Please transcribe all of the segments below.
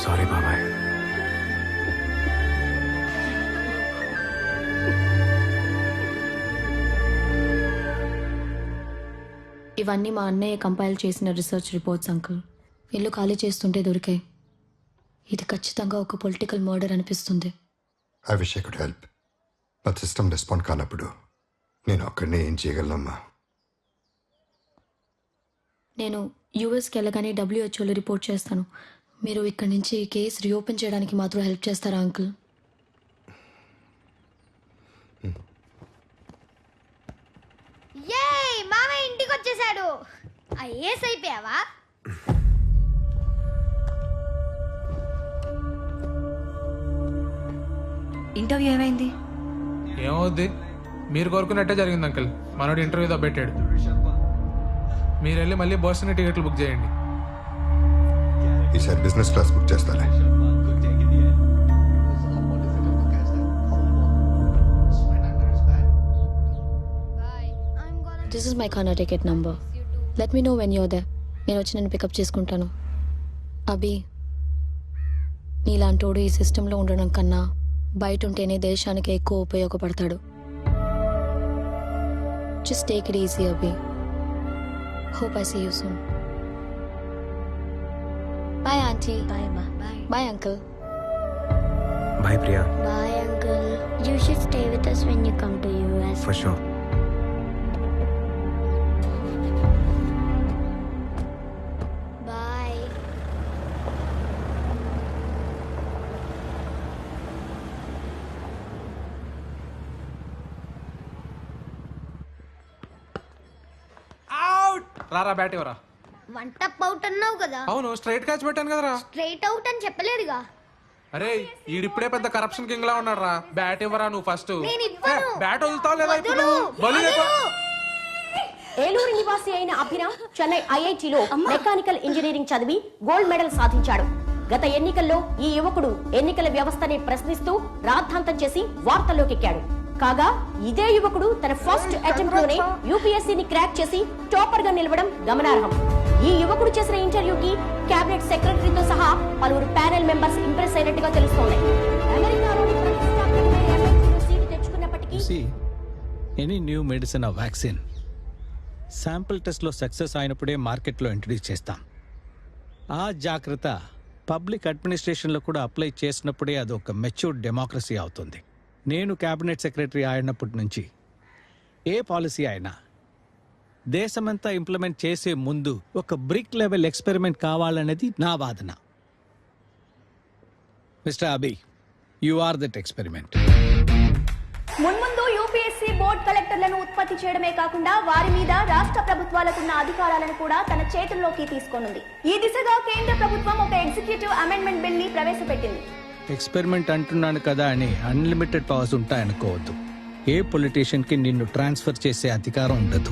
Sorry బాబాయ్. ఇవన్నీ మా అన్నయ్య కంపైల్ చేసిన రీసెర్చ్ రిపోర్ట్స్ అంకుల్. ఇల్లు ఖాళీ చేస్తుంటే దొరికాయి. ఇది ఖచ్చితంగా ఒక పొలిటికల్ మర్డర్ అనిపిస్తుంది. I wish I could help, but system respond కానప్పుడు నేను అక్కడనే ఏం చేయగలనమ్మా? నేను యూఎస్కి వెళ్ళగానే డబ్ల్యూహెచ్ఓలో రిపోర్ట్ చేస్తాను. మీరు ఇక్కడి నుంచి ఈ కేసు రీఓపెన్ చేయడానికి మాత్రం హెల్ప్ చేస్తారా అంకుల్? మామ ఇంటికి వచ్చేసాడు. ఐఏఎస్ అయిపోయావా? ఇంటర్వ్యూ ఏమైంది? ఏమవుద్ది, మీరు కోరుకున్నట్టే జరిగింది అంకుల్. మనోడు ఇంటర్వ్యూ దబ్బెట్టాడు. మీరు వెళ్ళి మళ్ళీ బోస్టన్ టికెట్లు బుక్ చేయండి. ఈసారి బిజినెస్ క్లాస్ బుక్ చేస్తాలే. దిస్ ఇస్ మై ఖానా ticket number. Let me know when you're there. నేను వచ్చి నేను పికప్ చేసుకుంటాను. అభి, నీలాంటోడు ఈ సిస్టంలో ఉండడం కన్నా బయట ఉంటేనే దేశానికి ఎక్కువ ఉపయోగపడతాడు. Just take it easy Abhi. Hope I see you soon. Bye aunty. Bye మా. Bye. Bye uncle. Bye Priya. Bye uncle. You should stay with us when you come to US. For sure. Bye. రారా bat ఎవరా? One టప్ out అన్నావు కదా. అవును, straight catch పెట్టాను కదరా. Straight out అని చెప్పలేదుగా. అరే ఈడిప్పుడే పెద్ద కరప్షన్ కింగ్ లా ఉన్నాడు రా. బ్యాట్ ఇవ్వరా నువ్వు ఫస్ట్. నేను ఇవ్వను. బ్యాట్ వదులుతావు లేదా? ఇప్పుడు వదులు. బలి లేక- ఏలూరు నివాసి అయిన అభిరామ్ చెన్నై ఐఐటిలో మెకానికల్ ఇంజనీరింగ్ చదివి గోల్డ్ మెడల్ సాధించాడు. గత ఎన్నికల్లో ఈ యువకుడు ఎన్నికల వ్యవస్థని ప్రశ్నిస్తూ రాద్ధాంతం చేసి వార్తల్లోకెక్కాడు. కాగా ఇదే యువకుడు తన ఫస్ట్ అటెంప్ట్ లోనే యూపీఎస్సీని క్రాక్ చేసి టాపర్ గా నిలవడం గమనార్హం. ఈ యువకుడు చేసిన ఇంటర్వ్యూకి కేబినెట్ సెక్రటరీతో సహా పలువురు ప్యానెల్ మెంబర్స్ ఇంప్రెస్ అయినట్టుగా తెలుస్తోంది. అమెరికాలోని ప్రతిష్టాత్మకమైన MIT సీటు తెచ్చుకున్నప్పటికీ ఎనీ న్యూ మెడిసిన్ ఆ వ్యాక్సిన్ శాంపుల్ టెస్ట్లో సక్సెస్ అయినప్పుడే మార్కెట్లో ఇంట్రడ్యూస్ చేస్తాం. ఆ జాగ్రత్త పబ్లిక్ అడ్మినిస్ట్రేషన్లో కూడా అప్లై చేసినప్పుడే అది ఒక మెచ్యూర్డ్ డెమోక్రసీ అవుతుంది. నేను క్యాబినెట్ సెక్రటరీ అయినప్పటి నుంచి ఏ పాలసీ అయినా దేశమంతా ఇంప్లిమెంట్ చేసే ముందు ఒక బ్రిక్ లెవెల్ ఎక్స్పెరిమెంట్ కావాలనేది నా వాదన. Mister Abhi, you are that experiment. మున్ముందు యూపీఎస్సీ బోర్డు కలెక్టర్లను ఉత్పత్తి చేయడమే కాకుండా వారి మీద రాష్ట్ర ప్రభుత్వాలకున్న అధికారాలను కూడా తన చేతుల్లోకి తీసుకోనుంది. ఈ దిశగా కేంద్ర ప్రభుత్వం ఒక ఎగ్జిక్యూటివ్ అమెండ్మెంట్ బిల్ ని ప్రవేశపెట్టింది. ఎక్స్పెరిమెంట్ అంటున్నాను కదా అని అన్లిమిటెడ్ పవర్స్ ఉంటాయనుకోవద్దు. ఏ పొలిటీషియన్ కి నిన్ను ట్రాన్స్ఫర్ చేసే అధికారం ఉండదు.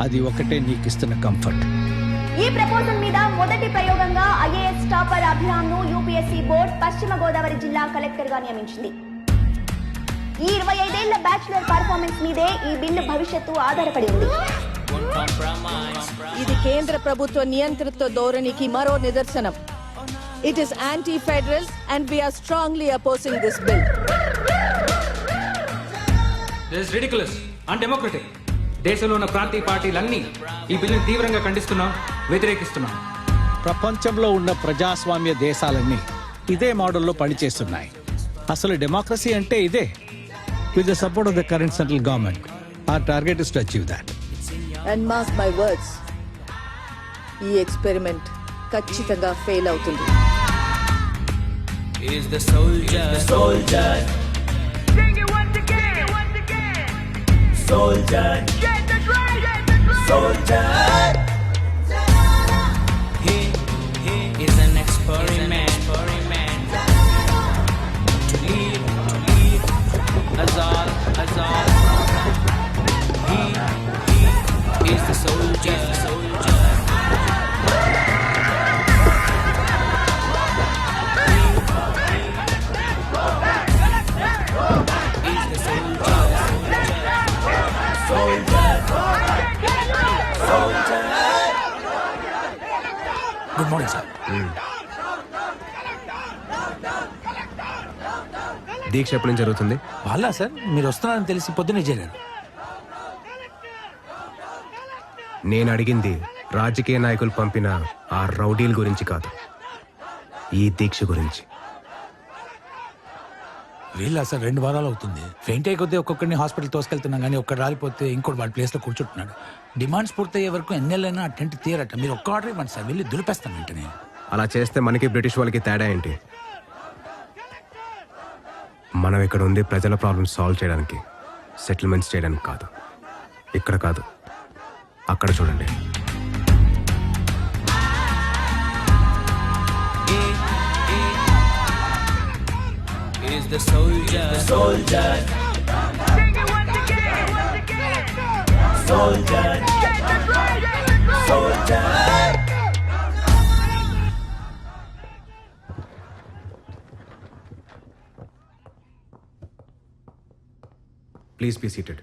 అది ఒకటే నీకు ఇస్తున్న కంఫర్ట్. ఈ ప్రపోజల్ మీద మొదటి ప్రయోగంగా ఐఏఎస్ టాపర్ అభిరామ్ ను యూపీఎస్సీ బోర్డు పశ్చిమ గోదావరి జిల్లా కలెక్టర్ గా నియమించింది. ఈ 25 ఏళ్ల బ్యాచులర్ పర్ఫార్మెన్స్ మీదే ఈ బిల్లు భవిష్యత్తు ఆధారపడి ఉంది. ఇది కేంద్ర ప్రభుత్వ నియంతృత్వ ధోరణికి మరో నిదర్శనం. It is anti-federal and we are strongly opposing this bill. This is ridiculous, undemocratic. దేశంలో ఉన్న ప్రాంతీయ పార్టీలన్నీ ఈ బిల్లుని తీవ్రంగా ఖండిస్తున్నాం, వ్యతిరేకిస్తున్నాం. ప్రపంచంలో ఉన్న ప్రజాస్వామ్య దేశాలన్నీ ఇదే మోడల్లో పనిచేస్తున్నాయి. అసలు డెమోక్రసీ అంటే ఇదే. With the support of the current central government, our target is to achieve that. And mark my words, ఈ ఎక్స్పెరిమెంట్ ఖచ్చితంగా ఫెయిల్ అవుతుంది. Is the soldier, Sing it once again. soldier, Get the drum, get the drum. soldier. He is an experiment to lead us all. He is the soldier. Soldier. దీక్ష ఎప్పటి నుంచి జరుగుతుంది? వాళ్ళ sir మీరు వస్తున్నారని తెలిసి పొద్దునే చేరారు. నేను అడిగింది రాజకీయ నాయకులు పంపిన ఆ రౌడీల గురించి కాదు, ఈ దీక్ష గురించి. వీళ్ళ సార్ 2 వారాలు అవుతుంది. ఫెయింట్ అయ్యి కొద్దీ ఒక్కొక్కరిని హాస్పిటల్ తోసుకెళ్తున్నాం కానీ ఒక్కడు రాలిపోతే ఇంకోటి వాడి ప్లేస్లో కూర్చుంటున్నాడు. డిమాండ్స్ పూర్తయ్యే వరకు ఎన్నెళ్ళైనా ఆ టెంట్ తీయరట. మీరు ఒక్క ఆర్డర్ ఇవ్వండి సార్, వెళ్ళి దులిపేస్తాం వెంటనే. అలా చేస్తే మనకి బ్రిటిష్ వాళ్ళకి తేడా ఏంటి? మనం ఇక్కడ ఉంది ప్రజల ప్రాబ్లమ్స్ సాల్వ్ చేయడానికి, సెటిల్మెంట్స్ చేయడానికి కాదు. ఇక్కడ కాదు, అక్కడ చూడండి. Please be seated.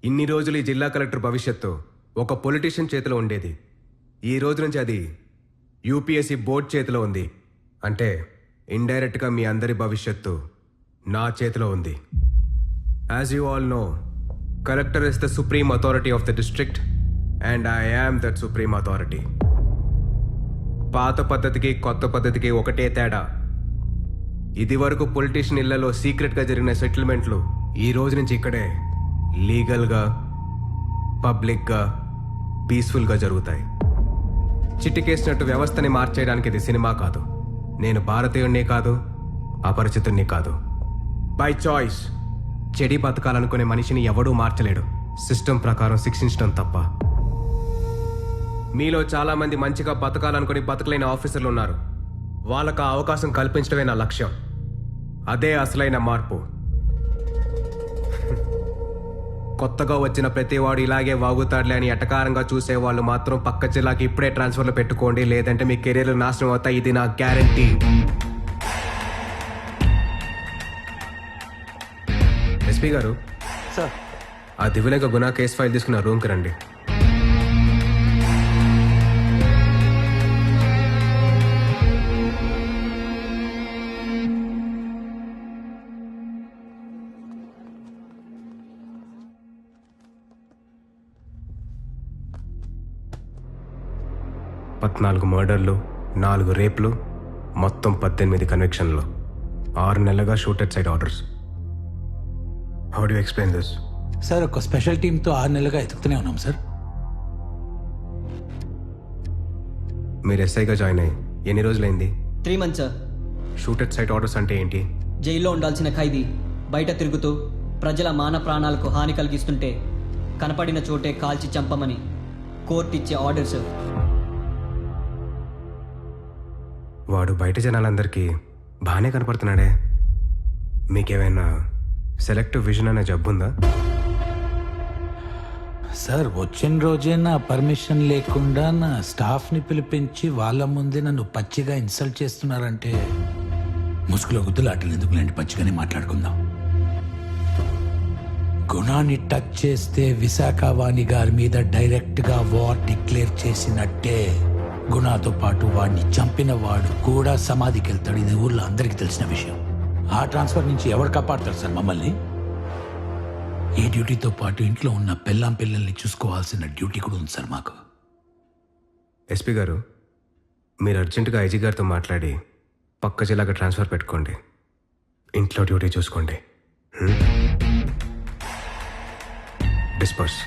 ఇన్ని రోజులు ఈ జిల్లా కలెక్టర్ భవిష్యత్తు ఒక పొలిటీషియన్ చేతిలో ఉండేది. ఈ రోజు నుంచి అది యూపీఎస్సీ బోర్డ్ చేతిలో ఉంది. అంటే ఇండైరెక్ట్గా మీ అందరి భవిష్యత్తు నా చేతిలో ఉంది. As you all know, collector is the supreme authority of the district and I am that supreme authority. పాత పద్ధతికి కొత్త పద్ధతికి ఒకటే తేడా. ఇది వరకు పొలిటీషియన్ ఇళ్లలో సీక్రెట్గా జరిగిన సెటిల్మెంట్లు ఈ రోజు నుంచి ఇక్కడే లీగల్గా, పబ్లిక్గా, పీస్ఫుల్గా జరుగుతాయి. చిట్టికేసినట్టు వ్యవస్థని మార్చేయడానికి ఇది సినిమా కాదు. నేను భారతీయుణ్ణి కాదు, అపరిచితుణ్ణి కాదు. బై చాయిస్ చెడి బతకాలనుకునే మనిషిని ఎవడూ మార్చలేడు, సిస్టమ్ ప్రకారం శిక్షించడం తప్ప. మీలో చాలామంది మంచిగా బతకాలనుకుని బతకలేని ఆఫీసర్లు ఉన్నారు. వాళ్ళకు ఆ అవకాశం కల్పించడమే నా లక్ష్యం. అదే అసలైన మార్పు. కొత్తగా వచ్చిన ప్రతివాడు ఇలాగే వాగుతాడులే అని ఎటకారంగా చూసే వాళ్ళు మాత్రం పక్క జిల్లాకి ఇప్పుడే ట్రాన్స్ఫర్లు పెట్టుకోండి, లేదంటే మీ కెరీర్లు నాశనం అవుతాయి. ఇది నా గ్యారంటీ. ఎస్పీ గారు, సార్ ఆ దివ్యలేఖ గునా కేసు ఫైల్ తీసుకున్న రూమ్కి రండి. పద్నాలుగు మర్డర్లు, 4 రేప్లు, మొత్తం 18 కన్విక్షన్లు, 6 నెలలుగా shoot at sight orders. How do you explain this? Sir ఒక స్పెషల్ టీంతో 6 నెలలుగా ఎదుగుతూనే ఉన్నాం సార్. మీరు ఎస్ఐగా జాయిన్ అయ్యి ఎన్ని రోజులైంది? 3 months sir. Shoot at sight orders అంటే ఏంటి? జైల్లో ఉండాల్సిన ఖైదీ బయట తిరుగుతూ ప్రజల మాన ప్రాణాలకు హాని కలిగిస్తుంటే కనపడిన చోటే కాల్చి చంపమని కోర్టు ఇచ్చే ఆర్డర్ సార్. వాడు బయట జనాలందరికీ బాగానే కనపడుతున్నాడే. మీకేమైనా సెలెక్టివ్ విజన్ అనే జబ్బు ఉందా? సార్ వచ్చిన రోజే నా పర్మిషన్ లేకుండా నా స్టాఫ్ని పిలిపించి వాళ్ళ ముందే నన్ను పచ్చిగా ఇన్సల్ట్ చేస్తున్నారంటే ముసుగులో గుద్దులాటలు ఎందుకు లేండి, పచ్చిగానే మాట్లాడుకుందాం. గుణాన్ని టచ్ చేస్తే విశాఖ వాణి గారి మీద డైరెక్ట్గా వార్ డిక్లేర్ చేసినట్టే. గుణాతో పాటు వాడిని చంపిన వాడు కూడా సమాధికి వెళ్తాడు. ఇది ఊర్లో అందరికీ తెలిసిన విషయం. ఆ ట్రాన్స్ఫర్ నుంచి ఎవరు కాపాడతారు సార్ మమ్మల్ని? ఈ డ్యూటీతో పాటు ఇంట్లో ఉన్న పిల్లల్ని చూసుకోవాల్సిన డ్యూటీ కూడా ఉంది సార్ మాకు. ఎస్పీ గారు, మీరు అర్జెంటుగా ఐజీ గారితో మాట్లాడి పక్క జిల్లాగా ట్రాన్స్ఫర్ పెట్టుకోండి. ఇంట్లో డ్యూటీ చూసుకోండి. డిస్పర్స్.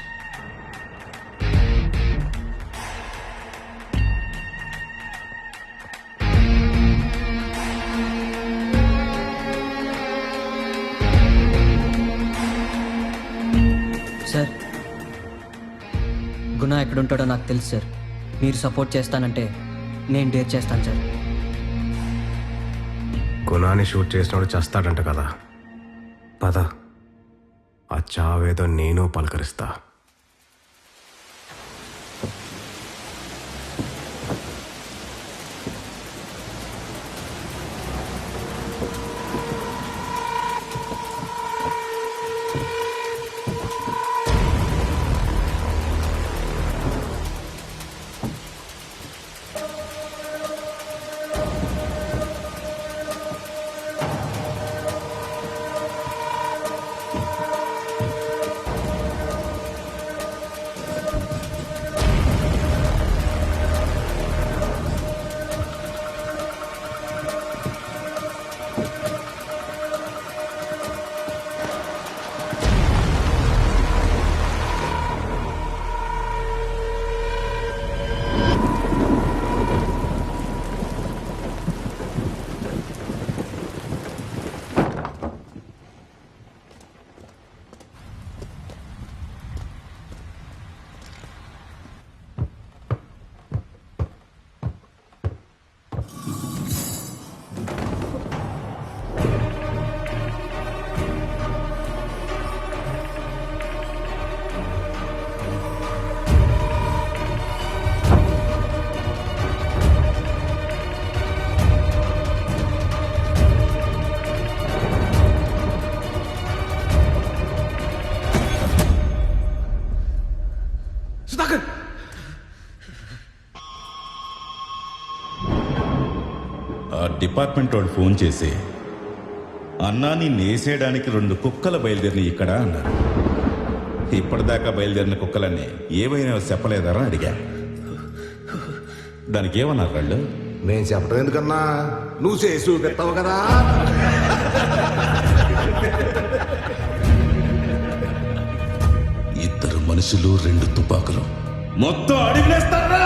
సార్ గుణ ఎక్కడుంటాడో నాకు తెలుసు సార్. మీరు సపోర్ట్ చేస్తానంటే నేను డేర్ చేస్తాను సార్. గుణాన్ని షూట్ చేసినోడు చేస్తాడంట కదా, పద ఆ చావేదో నేను పలకరిస్తా. డిపార్ట్మెంట్ వాడు ఫోన్ చేసి అన్నా నిన్ను వేసేయడానికి 2 కుక్కలు బయలుదేరిన ఇక్కడ అన్నారు. ఇప్పటిదాకా బయలుదేరిన కుక్కలన్నీ ఏవైనా చెప్పలేదారా అడిగా. దానికి ఏమన్నారు వాళ్ళు? నేను చెప్పడం ఎందుకన్నా, నువ్వు చేసి చూపెత్తావు కదా. ఇద్దరు మనుషులు 2 తుపాకులు మొత్తం అడిగిలేస్తారా?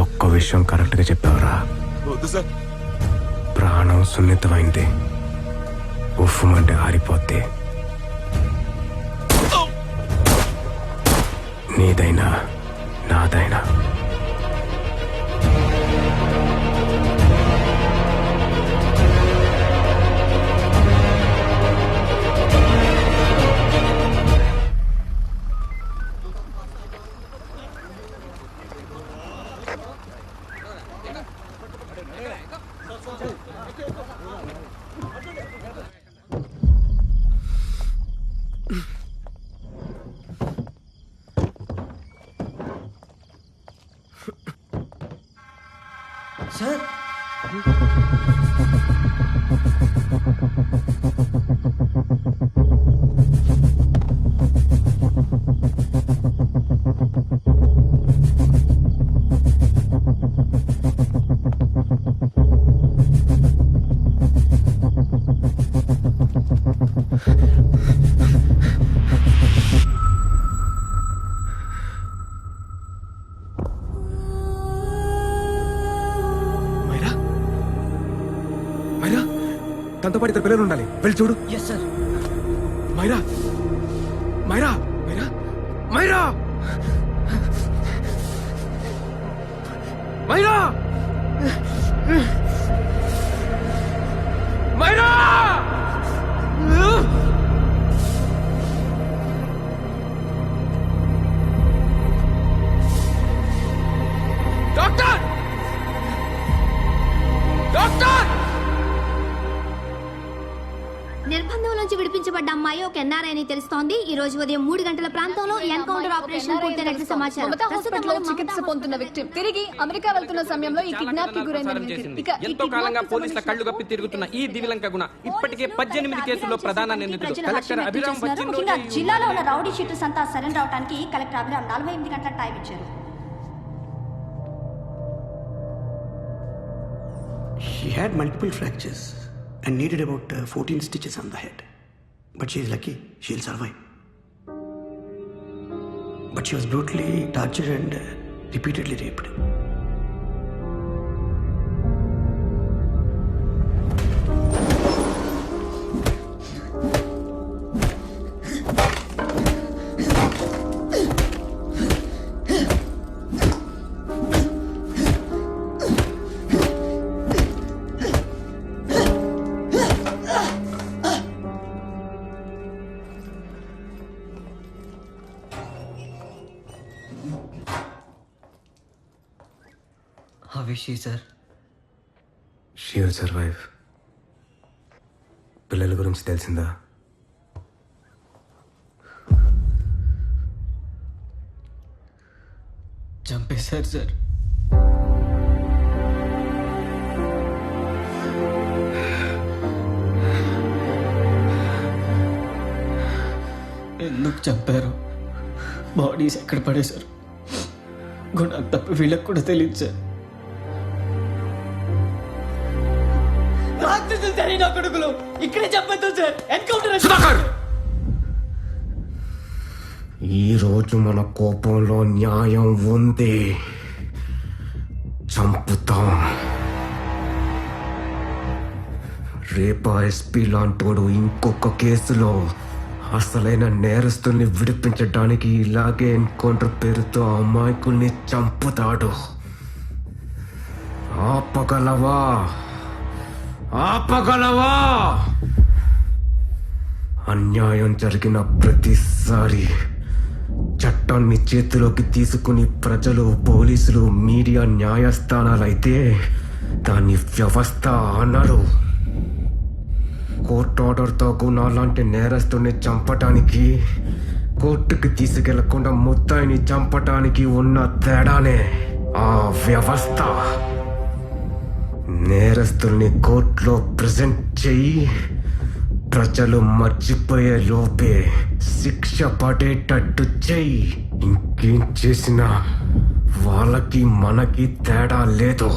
ఒక్క విషయం కరెక్ట్గా చెప్పావురా. ప్రాణం సున్నితమైంది, ఉఫ్ఫమంటే ఆరిపోద్ది. నీదైనా నాదైనా సార్ తనతో పాటు 2 పిల్లలు ఉండాలి. వెళ్ళి చూడు. Yes sir. Myra, Myra, Myra, Myra! Myra Myra doctor doctor నిర్బంధం నుంచి విడిపించబడ్డ అమ్మాయి ఒక ఎన్ఆర్ఐ అని తెలుస్తోంది. ఈ రోజు ఉదయం 3 గంటల ప్రాంతంలో ఎన్కౌంటర్ ఆపరేషన్ పూర్తయినట్లు సమాచారం. హాస్పిటల్లో చికిత్స పొందుతున్న విక్టిమ్ తిరిగి అమెరికా వెళ్తున్న సమయంలో ఈ కిడ్నాప్ కి గురైంది. ఎంతో కాలంగా పోలీసుల కళ్ళు కప్పి తిరుగుతున్న ఈ దివిలంక గుణ ఇప్పటికే 18 కేసుల్లో ప్రధాన నిందితుడు కలెక్టర్ అభిరామ్ ముఖ్యంగా జిల్లాలో ఉన్న రౌడీ షీటర్స్ అంతా సరెండర్ అవడానికి కలెక్టర్ అభిరామ్ 48 గంటల టైం ఇచ్చారు. She had multiple fractures and needed about 14 stitches on the head. But she is lucky, she'll survive. But she was brutally tortured and repeatedly raped. How is she, sir? She will survive. పిల్లల గురించి తెలిసిందా? చంపేశారు sir. ఎందుకు చంపారు, bodies ఎక్కడ పడేశారు, గుణం తప్ప వీళ్ళకి కూడా తెలియదు సార్. కొడుకులు ఇక్కడే చెప్పొద్దు సార్. ఎన్కౌంటర్. ఈ రోజు మన కోపంలో న్యాయం ఉంది. చంపుతాం. రేపా ఎస్పీ లాంటోడు ఇంకొక కేసులో అసలైన నేరస్తుల్ని విడిపించడానికి ఇలాగే ఎన్కౌంటర్ పేరుతో అమాయకుల్ని చంపుతాడు. ఆపగలవా? ఆపగలవా? అన్యాయం జరిగిన ప్రతిసారి చట్టాన్ని చేతిలోకి తీసుకుని ప్రజలు, పోలీసులు, మీడియా, న్యాయస్థానాలైతే దాన్ని వ్యవస్థ అనరు. కోర్టు ఆర్డర్తో గుణాలాంటి నేరస్తుని చంపటానికి, కోర్టుకి తీసుకెళ్లకుండా ముద్దాయిని చంపటానికి ఉన్న తేడానే ఆ వ్యవస్థ. నేరస్తుల్ని కోర్టులో ప్రెజెంట్ చెయ్యి, ప్రజలు మర్చిపోయే లోపే శిక్ష పడేటట్టు చెయ్యి. ఇంకేం చేసినా వాళ్ళకి మనకి తేడా లేదు.